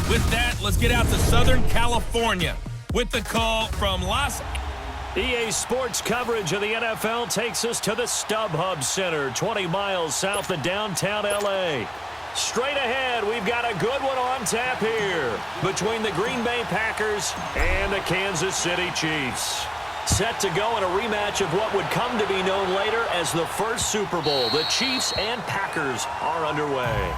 With that, let's get out to Southern California with the call from Los EA Sports coverage of the NFL takes us to the StubHub Center, 20 miles south of downtown L.A. Straight ahead, we've got a good one on tap here between the Green Bay Packers and the Kansas City Chiefs. Set to go in a rematch of what would come to be known later as the first Super Bowl. The Chiefs and Packers are underway.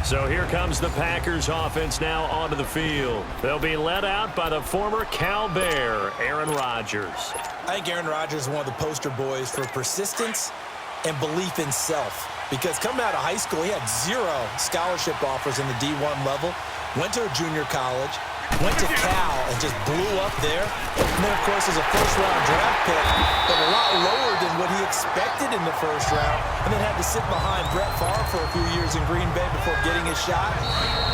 So here comes the Packers offense now onto the field. They'll be led out by the former Cal Bear, Aaron Rodgers. I think Aaron Rodgers is one of the poster boys for persistence and belief in self. Because coming out of high school, he had 0 scholarship offers in the D1 level, went to a junior college, went to Cal and just blew up there. And then, of course, as a first-round draft pick, but a lot lower than what he expected in the first round, and then had to sit behind Brett Favre for a few years in Green Bay before getting his shot.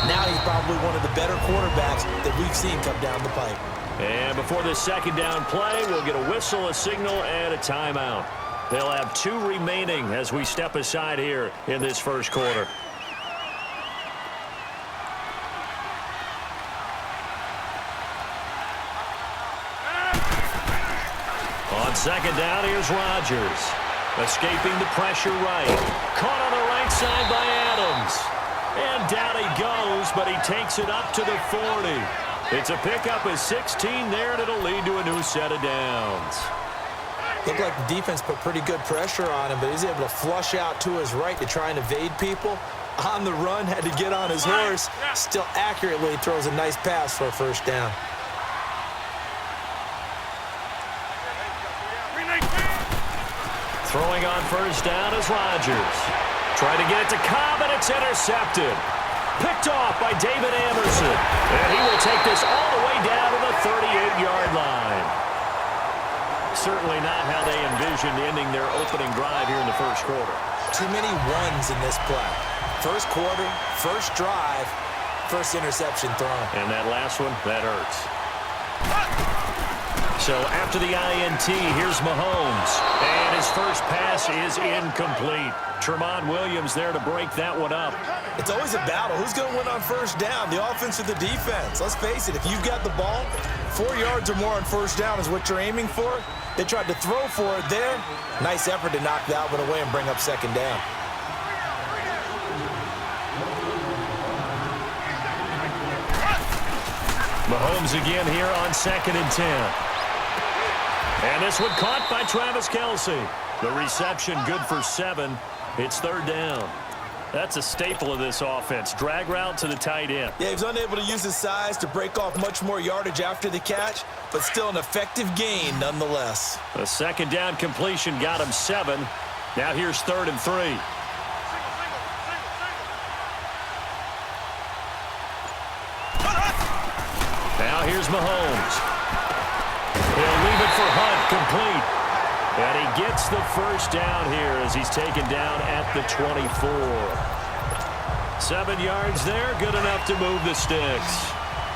Now he's probably one of the better quarterbacks that we've seen come down the pipe. And before this second down play, we'll get a whistle, a signal, and a timeout. They'll have 2 remaining as we step aside here in this first quarter. On second down, here's Rodgers. Escaping the pressure right. Caught on the right side by Adams. And down he goes, but he takes it up to the 40. It's a pickup of 16 there, and it'll lead to a new set of downs. Looked like the defense put pretty good pressure on him, but he's able to flush out to his right to try and evade people. On the run, had to get on his horse. Still accurately throws a nice pass for a first down. Throwing on first down is Rodgers. Trying to get it to Cobb, and it's intercepted. Picked off by David Amerson. And he will take this all the way down to the 38-yard line. Certainly not how they envisioned ending their opening drive here in the first quarter. Too many ones in this play. First quarter, first drive, first interception thrown. And that last one, that hurts. So after the INT, here's Mahomes. And his first pass is incomplete. Tremont Williams there to break that one up. It's always a battle. Who's going to win on first down, the offense or the defense? Let's face it, if you've got the ball, 4 yards or more on first down is what you're aiming for. They tried to throw for it there. Nice effort to knock that one away and bring up second down. Mahomes again here on 2nd and 10. And this one caught by Travis Kelce. The reception good for 7. It's third down. That's a staple of this offense. Drag route to the tight end. Yeah, he was unable to use his size to break off much more yardage after the catch, but still an effective gain nonetheless. A second down completion got him 7. Now here's 3rd and 3. Now here's Mahomes. He'll leave it for Hunt, complete. And he gets the first down here as he's taken down at the 24. 7 yards there, good enough to move the sticks.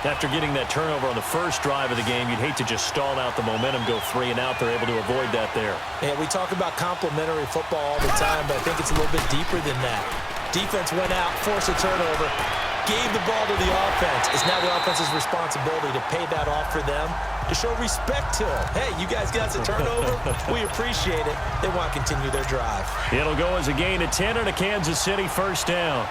After getting that turnover on the first drive of the game, you'd hate to just stall out the momentum, go 3 and out. They're able to avoid that there. Yeah, we talk about complementary football all the time, but I think it's a little bit deeper than that. Defense went out, forced a turnover, gave the ball to the offense. It's now the offense's responsibility to pay that off for them, to show respect to them. Hey, you guys got a turnover. We appreciate it. They want to continue their drive. It'll go as a gain of 10 and a Kansas City first down.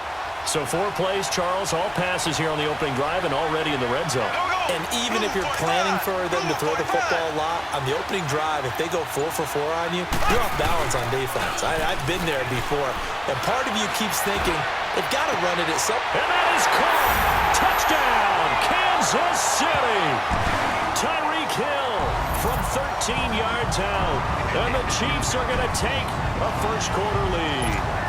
So 4 plays, Charles, all passes here on the opening drive and already in the red zone. And even if you're planning for them to throw the football a lot, on the opening drive, if they go 4 for 4 on you, you're off balance on defense. I've been there before. And part of you keeps thinking, they've got to run it at some... And that is caught! Touchdown, Kansas City! Tyreek Hill from 13 yards out. And the Chiefs are going to take a first quarter lead.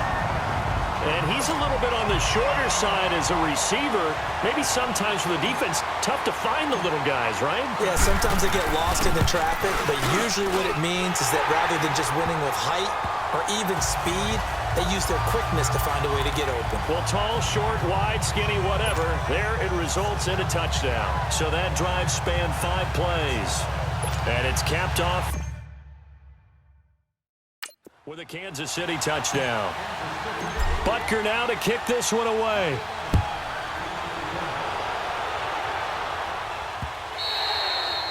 And he's a little bit on the shorter side as a receiver. Maybe sometimes for the defense, tough to find the little guys, right? Yeah, sometimes they get lost in the traffic, but usually what it means is that rather than just winning with height or even speed, they use their quickness to find a way to get open. Well, tall, short, wide, skinny, whatever, there it results in a touchdown. So that drive spanned 5 plays. And it's capped off with a Kansas City touchdown. Butker now to kick this one away.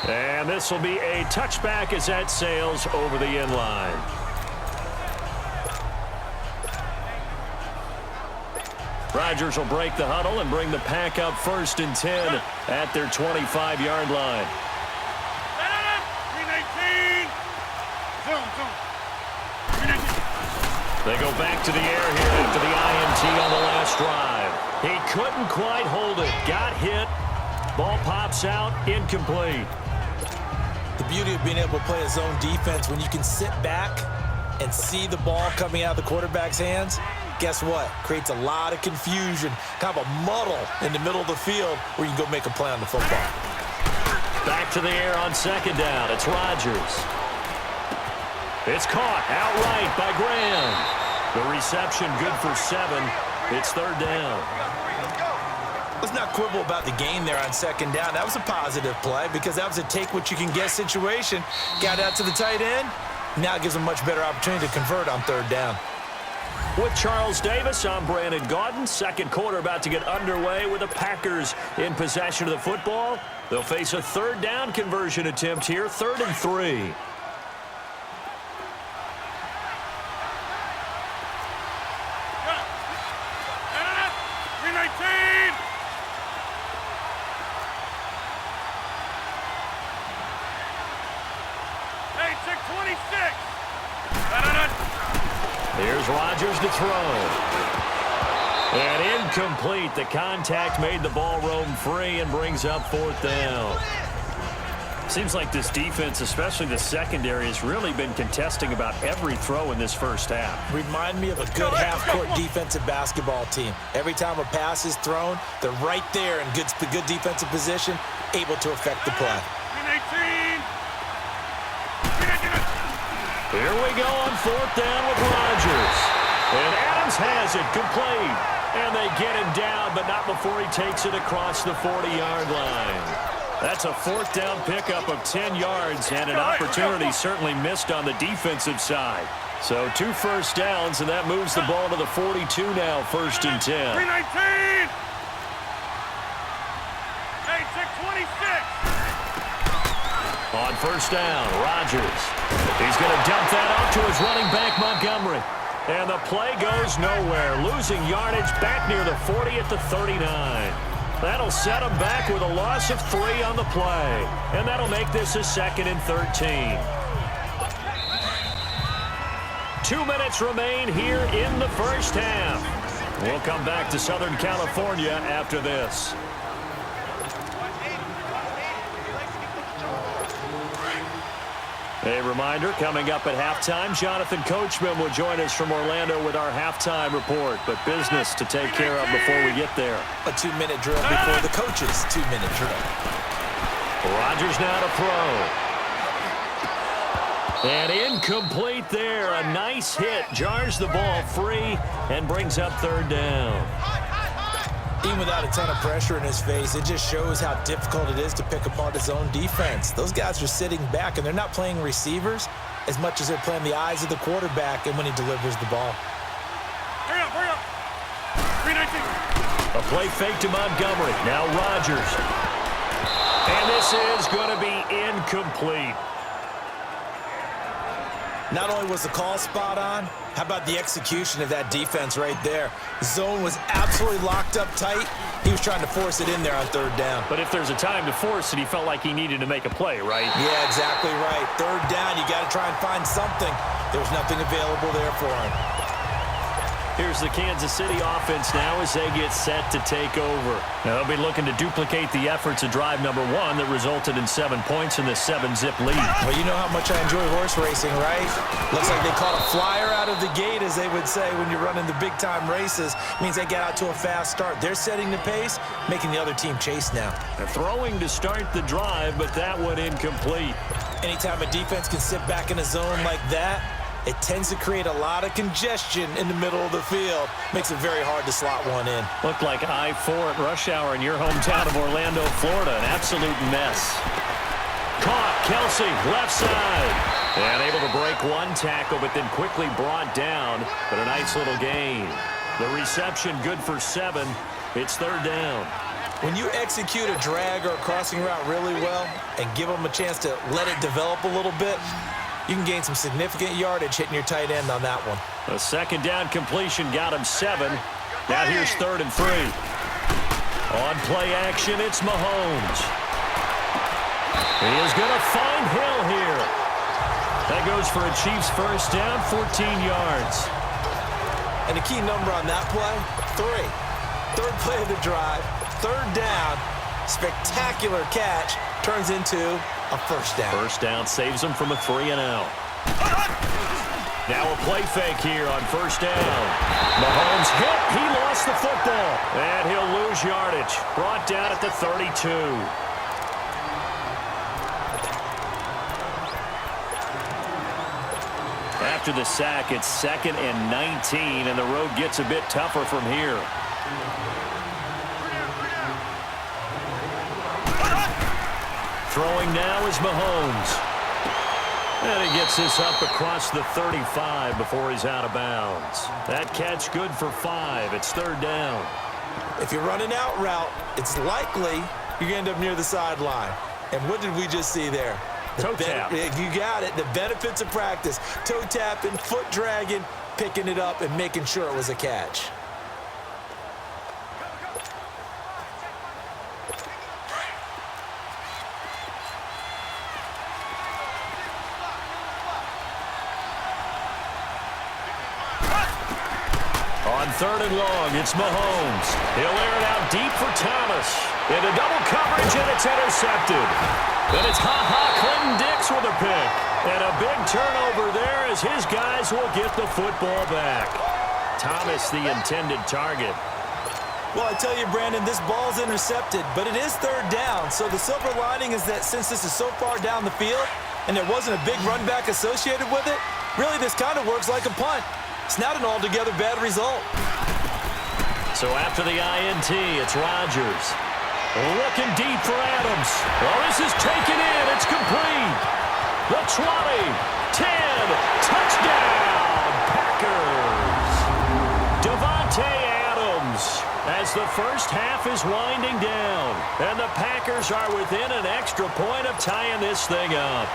And this will be a touchback as that sails over the end line. Rodgers will break the huddle and bring the pack up 1st and 10 at their 25-yard line. They go back to the air here after the INT on the last drive. He couldn't quite hold it. Got hit. Ball pops out. Incomplete. The beauty of being able to play a zone defense when you can sit back and see the ball coming out of the quarterback's hands, guess what? Creates a lot of confusion, kind of a muddle in the middle of the field where you can go make a play on the football. Back to the air on 2nd down. It's Rodgers. It's caught outright by Graham. The reception good for 7. It's 3rd down. Let's not quibble about the gain there on 2nd down. That was a positive play because that was a take-what-you-can-get situation. Got out to the tight end. Now it gives them a much better opportunity to convert on 3rd down. With Charles Davis, I'm Brandon Gaudin. 2nd quarter about to get underway with the Packers in possession of the football. They'll face a 3rd down conversion attempt here, 3rd and 3. Here's Rodgers to throw. And incomplete. The contact made the ball roam free and brings up 4th down. Seems like this defense, especially the secondary, has really been contesting about every throw in this first half. Remind me of a good half-court defensive basketball team. Every time a pass is thrown, they're right there in good defensive position, able to affect the play. Here we go on 4th down with Rodgers. And Adams has it complete. And they get him down, but not before he takes it across the 40-yard line. That's a 4th down pickup of 10 yards and an opportunity certainly missed on the defensive side. So 2 first downs, and that moves the ball to the 42 now, 1st and 10. 319! Hey, 626! On 1st down, Rodgers. He's going to dump that off to his running back, Montgomery. And the play goes nowhere, losing yardage back near the 40 at the 39. That'll set him back with a loss of 3 on the play. And that'll make this a 2nd and 13. 2 minutes remain here in the first half. We'll come back to Southern California after this. A reminder, coming up at halftime, Jonathan Coachman will join us from Orlando with our halftime report. But business to take care of before we get there. A 2-minute drill before the coach's 2-minute drill. Rodgers now to throw. And incomplete there. A nice hit. Jars the ball free and brings up 3rd down. Even without a ton of pressure in his face, it just shows how difficult it is to pick apart his own defense. Those guys are sitting back, and they're not playing receivers as much as they're playing the eyes of the quarterback and when he delivers the ball. Hurry up! 319! A play fake to Montgomery. Now Rodgers. And this is going to be incomplete. Not only was the call spot on, how about the execution of that defense right there? Zone was absolutely locked up tight. He was trying to force it in there on 3rd down. But if there's a time to force it, he felt like he needed to make a play, right? Yeah, exactly right. 3rd down, you got to try and find something. There was nothing available there for him. Here's the Kansas City offense now as they get set to take over. Now they'll be looking to duplicate the efforts of drive number 1 that resulted in 7 points in the 7-zip lead. Well, you know how much I enjoy horse racing, right? Looks like they caught a flyer out of the gate, as they would say when you're running the big-time races. Means they get out to a fast start. They're setting the pace, making the other team chase now. They're throwing to start the drive, but that one incomplete. Anytime a defense can sit back in a zone like that, it tends to create a lot of congestion in the middle of the field. Makes it very hard to slot one in. Looked like I-4 at rush hour in your hometown of Orlando, Florida. An absolute mess. Caught, Kelsey, left side. And able to break one tackle, but then quickly brought down. But a nice little gain. The reception good for 7. It's third down. When you execute a drag or a crossing route really well and give them a chance to let it develop a little bit, you can gain some significant yardage hitting your tight end on that one. A second down completion got him 7. Now here's 3rd and 3. On play action, it's Mahomes. He is going to find Hill here. That goes for a Chiefs first down, 14 yards. And the key number on that play, 3. Third play of the drive, 3rd down, spectacular catch, turns into a first down. First down saves him from a 3-and-out. Now a play fake here on first down. Mahomes hit, he lost the football. And he'll lose yardage, brought down at the 32. After the sack, it's 2nd and 19, and the road gets a bit tougher from here. Throwing now is Mahomes. And he gets this up across the 35 before he's out of bounds. That catch good for 5. It's 3rd down. If you're running out route, it's likely you're going to end up near the sideline. And what did we just see there? Toe tap. You got it. The benefits of practice. Toe tapping, foot dragging, picking it up, and making sure it was a catch. On 3rd and long, it's Mahomes. He'll air it out deep for Thomas. Into double coverage, and it's intercepted. And it's Clinton Dix with a pick. And a big turnover there as his guys will get the football back. Thomas, the intended target. Well, I tell you, Brandon, this ball's intercepted, but it is 3rd down. So the silver lining is that since this is so far down the field and there wasn't a big run back associated with it, really this kind of works like a punt. It's not an altogether bad result. So after the INT, it's Rodgers. Looking deep for Adams. Well, this is taken in. It's complete. The 20, 10, touchdown, Packers. Davante Adams as the first half is winding down. And the Packers are within an extra point of tying this thing up.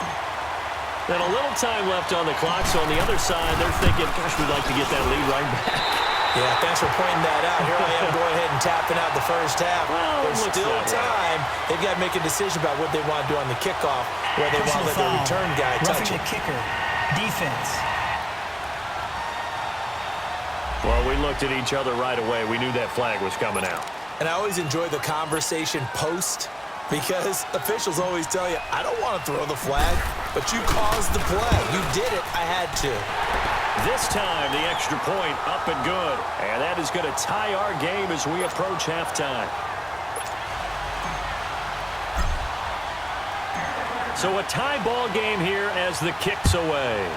And a little time left on the clock, so on the other side, they're thinking, gosh, we'd like to get that lead right back. Yeah, thanks for pointing that out. Here I am going ahead and tapping out the first half. Well, there's still time. They've got to make a decision about what they want to do on the kickoff, where they want to let their return guy touch it. The kicker, defense. Well, we looked at each other right away. We knew that flag was coming out. And I always enjoy the conversation post, because officials always tell you, I don't want to throw the flag, but you caused the play. You did it. I had to. This time, the extra point up and good. And that is going to tie our game as we approach halftime. So a tie ball game here as the kick's away.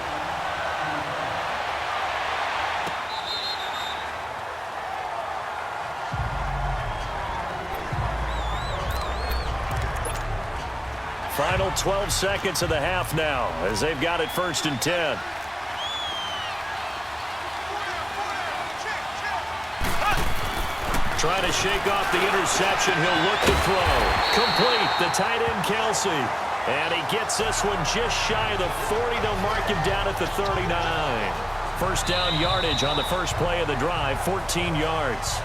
Final 12 seconds of the half now as they've got it 1st and 10. Trying to shake off the interception. He'll look to throw. Complete. The tight end, Kelsey. And he gets this one just shy of the 40. They'll mark him down at the 39. First down yardage on the first play of the drive, 14 yards.